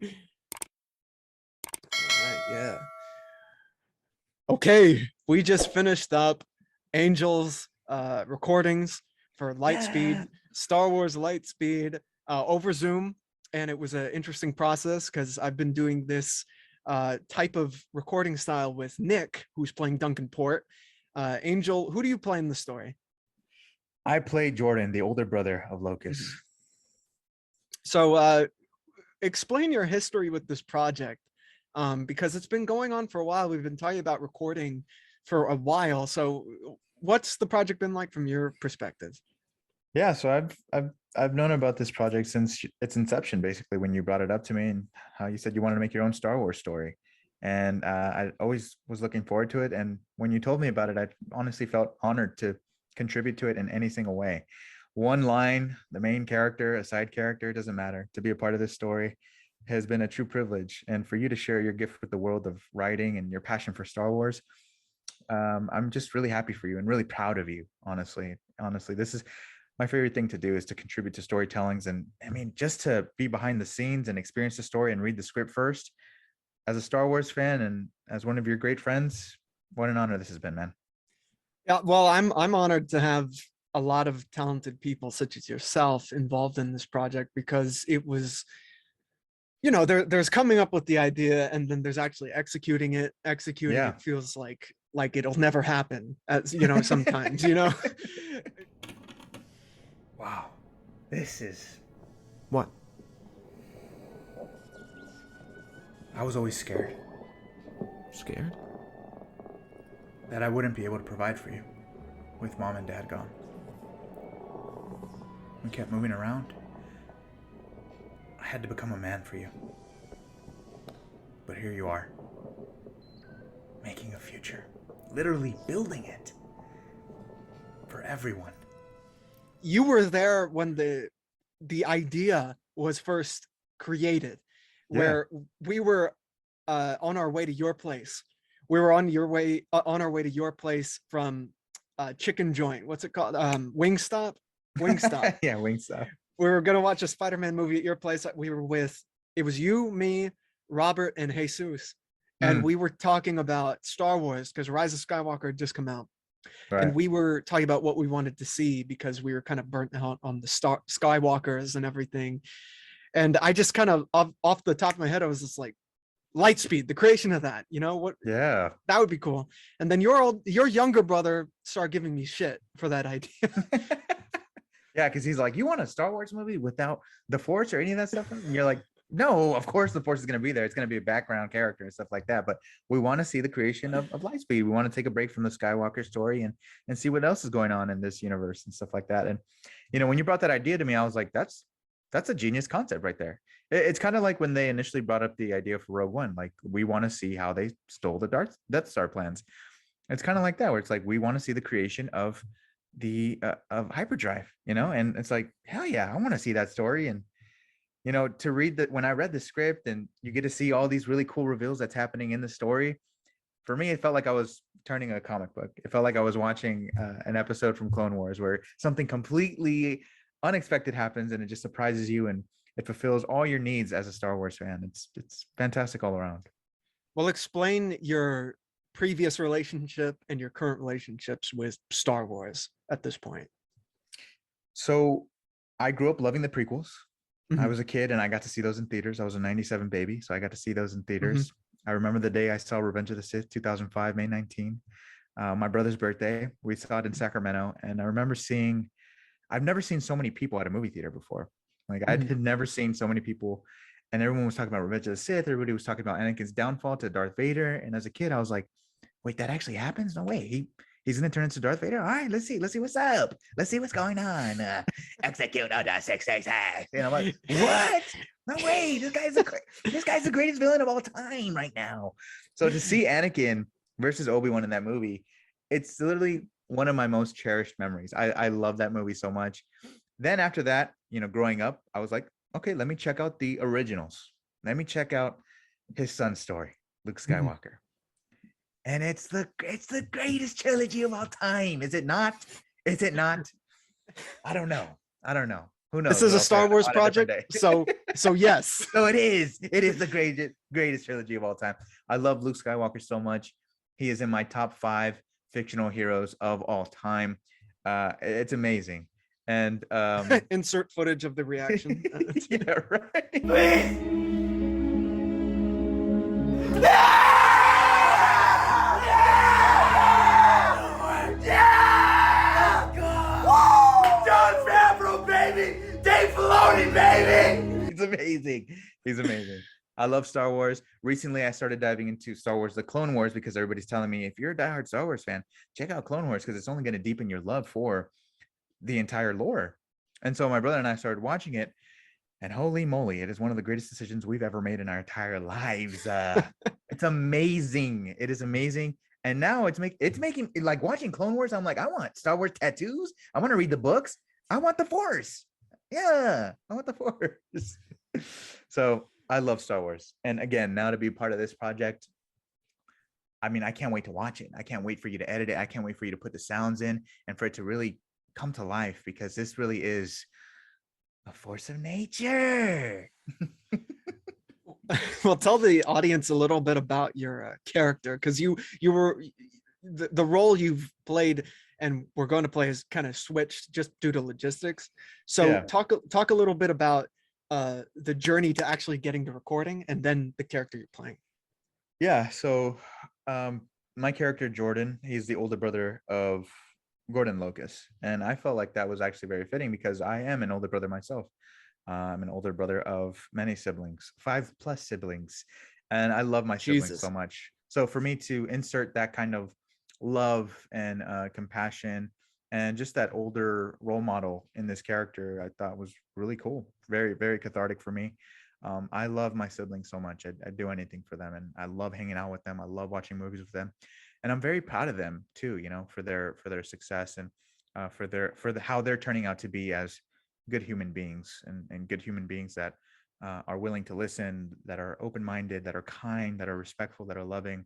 Right, yeah. Okay, we just finished up Angel's recordings for Yeah. Lightspeed, Star Wars Lightspeed over Zoom, and it was an interesting process because I've been doing this type of recording style with Nick, who's playing Duncan Port. Angel, who do you play in the story? I play Jordan, the older brother of Mhm. Locus. So, explain your history with this project, because it's been going on for a while. We've been talking about recording for a while. So, what's the project been like from your perspective? Yeah, so I've known about this project since its inception, basically, when you brought it up to me and how you said you wanted to make your own Star Wars story. And I always was looking forward to it. And when you told me about it, I honestly felt honored to contribute to it in any single way. One line, the main character, a side character, it doesn't matter. To be a part of this story has been a true privilege. And for you to share your gift with the world of writing and your passion for Star Wars, I'm just really happy for you and really proud of you. Honestly, this is my favorite thing to do, is to contribute to storytellings. And I mean, just to be behind the scenes and experience the story and read the script first, as a Star Wars fan and as one of your great friends, what an honor this has been, man. Yeah, well, I'm honored to have a lot of talented people such as yourself involved in this project because it was, there's coming up with the idea and then there's actually executing it. Executing Yeah. it feels like it'll never happen, as sometimes, Wow. This is. What? I was always scared Scared? that I wouldn't be able to provide for you with mom and dad gone. We kept moving around. I had to become a man for you. But here you are, making a future, literally building it for everyone. You were there when the idea was first created, Yeah. where we were on our way to your place. We were on our way to your place from Chicken Joint. What's it called? Wingstop. Wingstop. Yeah, Wingstop. We were gonna watch a Spider-Man movie at your place. We were with, it was you, me, Robert, and Jesus, and Mm, we were talking about Star Wars because Rise of Skywalker had just come out, and right. we were talking about what we wanted to see because we were kind of burnt out on the Skywalkers and everything. And I just kind of off the top of my head, I was just like, Lightspeed, the creation of that, what Yeah. that would be cool. And then your younger brother started giving me shit for that idea. Yeah, because he's like, you want a Star Wars movie without the Force or any of that stuff? And you're like, no, of course the Force is going to be there. It's going to be a background character and stuff like that. But we want to see the creation of Lightspeed. We want to take a break from the Skywalker story and see what else is going on in this universe and stuff like that. And when you brought that idea to me, I was like, that's a genius concept right there. It's kind of like when they initially brought up the idea for Rogue One. Like, we want to see how they stole the Death Star plans. It's kind of like that, where it's like, we want to see the creation of the of hyperdrive, and it's like, hell yeah, I want to see that story. And to read that, when I read the script and you get to see all these really cool reveals that's happening in the story, for me it felt like I was turning a comic book. It felt like I was watching an episode from Clone Wars where something completely unexpected happens and it just surprises you, and it fulfills all your needs as a Star Wars fan. It's fantastic all around. Well, explain your previous relationship and your current relationships with Star Wars at this point. So I grew up loving the prequels. I Mhm, was a kid and I got to see those in theaters. I was a 97 baby, so I got to see those in mhm, theaters. I remember the day I saw Revenge of the Sith, 2005, May 19, my brother's birthday. We saw it in Sacramento. And I remember I've never seen so many people at a movie theater before. Like, I mhm. had never seen so many people, and everyone was talking about Revenge of the Sith. Everybody was talking about Anakin's downfall to Darth Vader. And as a kid, I was like, wait, that actually happens? No way. He's gonna turn into Darth Vader. All right, let's see what's up. Let's see what's going on. Execute order 666. And I'm like, what? No way. This guy's the greatest villain of all time right now. So to see Anakin versus Obi-Wan in that movie, it's literally one of my most cherished memories. I love that movie so much. Then after that, growing up, I was like, okay, let me check out the originals. Let me check out his son's story, Luke Mhm. Skywalker. And it's the greatest trilogy of all time. Is it not? Is it not? I don't know. I don't know. Who This knows? is a We'll say Star Wars on a different project, day. so yes. So it is. It is the greatest trilogy of all time. I love Luke Skywalker so much. He is in my top 5 fictional heroes of all time. It's amazing. And Insert footage of the reaction. yeah, right. Please! John Favreau, baby! Dave Filoni, baby! He's amazing. He's amazing. I love Star Wars. Recently, I started diving into Star Wars, the Clone Wars, because everybody's telling me if you're a diehard Star Wars fan, check out Clone Wars because it's only going to deepen your love for the entire lore. And so my brother and I started watching it, and holy moly, it is one of the greatest decisions we've ever made in our entire lives. It's amazing. It is amazing. And now it's making like watching Clone Wars. I'm like, I want Star Wars tattoos. I want to read the books. I want the Force. Yeah, I want the Force. So I love Star Wars. And again, now to be part of this project, I mean, I can't wait to watch it. I can't wait for you to edit it. I can't wait for you to put the sounds in and for it to really come to life, because this really is a force of nature. Well, tell the audience a little bit about your character, because you were the role you've played and we're going to play has kind of switched just due to logistics. So Yeah. talk a little bit about the journey to actually getting to recording and then the character you're playing. Yeah. So my character, Jordan, he's the older brother of Jordan Locus. And I felt like that was actually very fitting because I am an older brother myself. I'm an older brother of many siblings, 5+ siblings. And I love my siblings Jesus. so much. So for me to insert that kind of love and compassion and just that older role model in this character, I thought was really cool. Very, very cathartic for me. I love my siblings so much. I'd do anything for them, and I love hanging out with them. I love watching movies with them, and I'm very proud of them too. You know, for their success and for how they're turning out to be as good human beings and good human beings that are willing to listen, that are open-minded, that are kind, that are respectful, that are loving.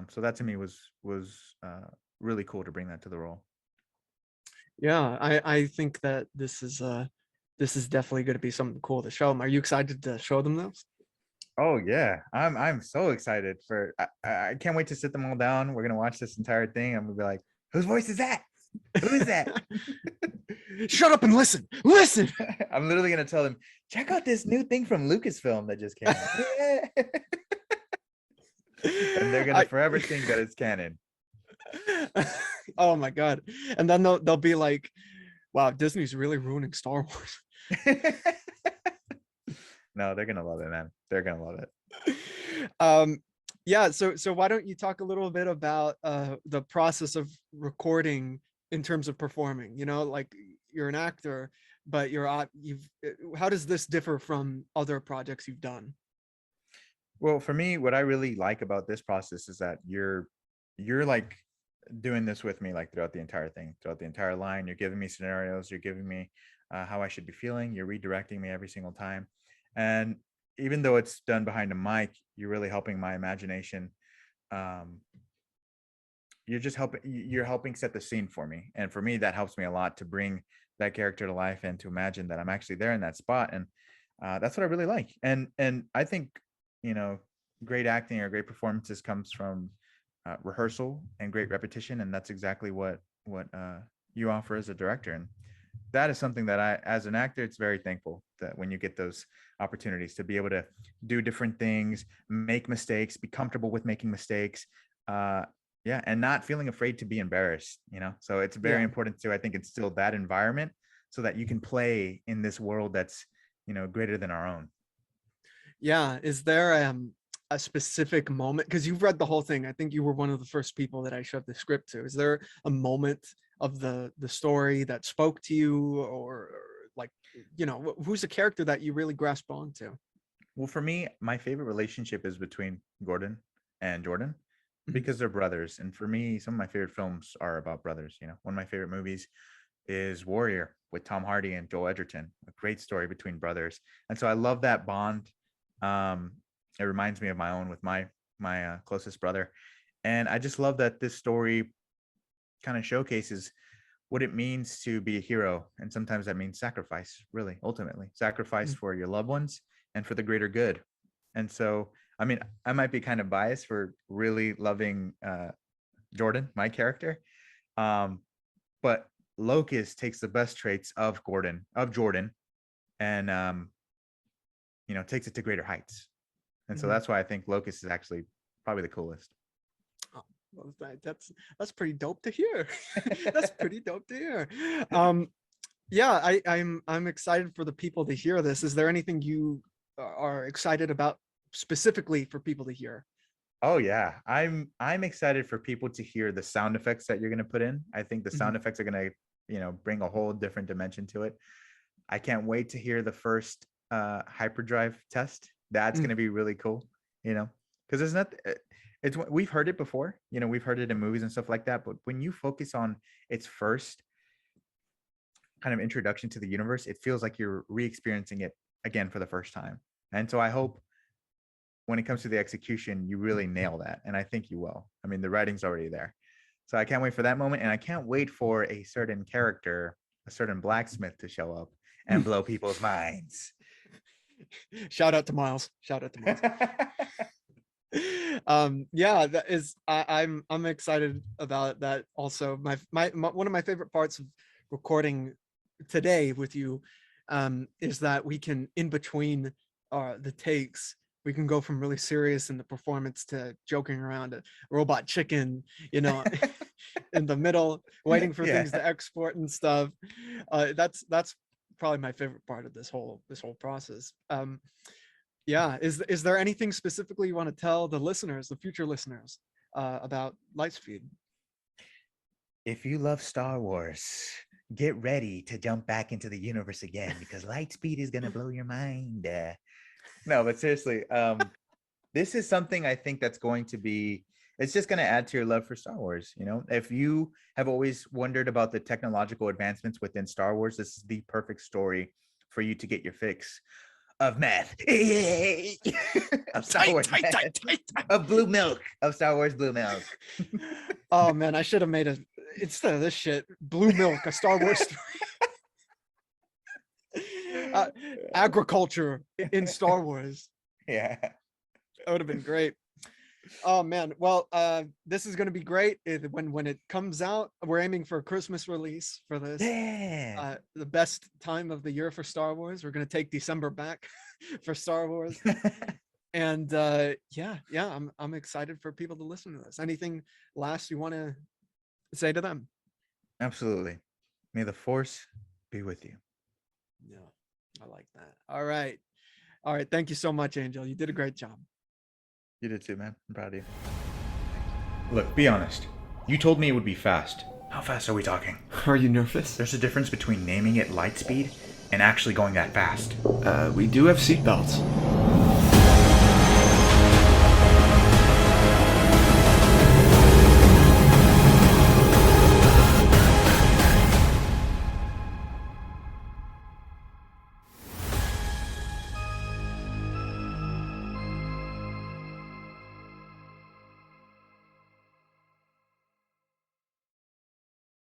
So that to me was really cool to bring that to the role. Yeah, I think that this is definitely going to be something cool to show them. Are you excited to show them those? Oh yeah, I'm so excited for. I can't wait to sit them all down. We're gonna watch this entire thing. I'm gonna be like, whose voice is that? Who is that? Shut up and listen. Listen. I'm literally gonna tell them, check out this new thing from Lucasfilm that just came out. Yeah. And they're gonna forever think that it's canon. Oh my god. And then they'll be like, wow, Disney's really ruining Star Wars. No, they're gonna love it, man. They're gonna love it. Yeah, so why don't you talk a little bit about the process of recording in terms of performing? You know, like you're an actor, but how does this differ from other projects you've done? Well, for me, what I really like about this process is that you're like doing this with me like throughout the entire thing, throughout the entire line. You're giving me scenarios, you're giving me how I should be feeling, you're redirecting me every single time. And even though it's done behind a mic, you're really helping my imagination. You're helping set the scene for me. And for me, that helps me a lot to bring that character to life and to imagine that I'm actually there in that spot. And that's what I really like. And I think, you know, great acting or great performances comes from rehearsal and great repetition. And that's exactly what you offer as a director. And that is something that I, as an actor, it's very thankful that when you get those opportunities to be able to do different things, make mistakes, be comfortable with making mistakes, and not feeling afraid to be embarrassed, you know. So it's very important to, I think, instill that environment so that you can play in this world that's, you know, greater than our own. Yeah, is there a specific moment, because you've read the whole thing? I think you were one of the first people that I showed the script to. Is there a moment of the story that spoke to you, or like, you know, who's a character that you really grasp onto? Well, for me, my favorite relationship is between Gordon and Jordan because they're brothers. And for me, some of my favorite films are about brothers. You know, one of my favorite movies is Warrior with Tom Hardy and Joel Edgerton, a great story between brothers. And so I love that bond. It reminds me of my own with my closest brother. And I just love that this story kind of showcases what it means to be a hero. And sometimes that means sacrifice, really, ultimately. Sacrifice for your loved ones and for the greater good. And so, I mean, I might be kind of biased for really loving Jordan, my character. But Locus takes the best traits of Jordan, and takes it to greater heights. And so that's why I think Locus is actually probably the coolest. Oh, well, that's pretty dope to hear. That's pretty dope to hear. Yeah, I'm excited for the people to hear this. Is there anything you are excited about specifically for people to hear? Oh yeah, I'm excited for people to hear the sound effects that you're going to put in. I think the sound effects are going to bring a whole different dimension to it. I can't wait to hear the first hyperdrive test. That's going to be really cool, because there's not, we've heard it before, we've heard it in movies and stuff like that, but when you focus on its first kind of introduction to the universe, it feels like you're re-experiencing it again for the first time. And so I hope when it comes to the execution, you really nail that. And I think you will. I mean, the writing's already there. So I can't wait for that moment. And I can't wait for a certain character, a certain blacksmith to show up and blow people's minds. Shout out to Miles. Shout out to Miles. Yeah, that is, I'm excited about that also. My one of my favorite parts of recording today with you is that we can, in between the takes, we can go from really serious in the performance to joking around a robot chicken, in the middle, waiting for things to export and stuff. That's probably my favorite part of this whole process. Yeah, is there anything specifically you want to tell the listeners, the future listeners, about Lightspeed? If you love Star Wars, get ready to jump back into the universe again, because Lightspeed is gonna blow your mind. No, but seriously, this is something I think that's going to be, it's just going to add to your love for Star Wars. If you have always wondered about the technological advancements within Star Wars, this is the perfect story for you to get your fix of meth, of Star Wars, of blue milk, of Star Wars blue milk. Oh man, I should have made instead of this shit, blue milk, a Star Wars story. Agriculture in Star Wars. Yeah, that would have been great. Oh man, well, this is going to be great. When it comes out, we're aiming for a Christmas release for this. Yeah. The best time of the year for Star Wars. We're going to take December back for Star Wars. And yeah, I'm excited for people to listen to this. Anything last you want to say to them? Absolutely. May the Force be with you. Yeah, I like that. All right. Thank you so much, Angel. You did a great job. You did too, man. I'm proud of you. Look, be honest. You told me it would be fast. How fast are we talking? Are you nervous? There's a difference between naming it Lightspeed and actually going that fast. We do have seatbelts.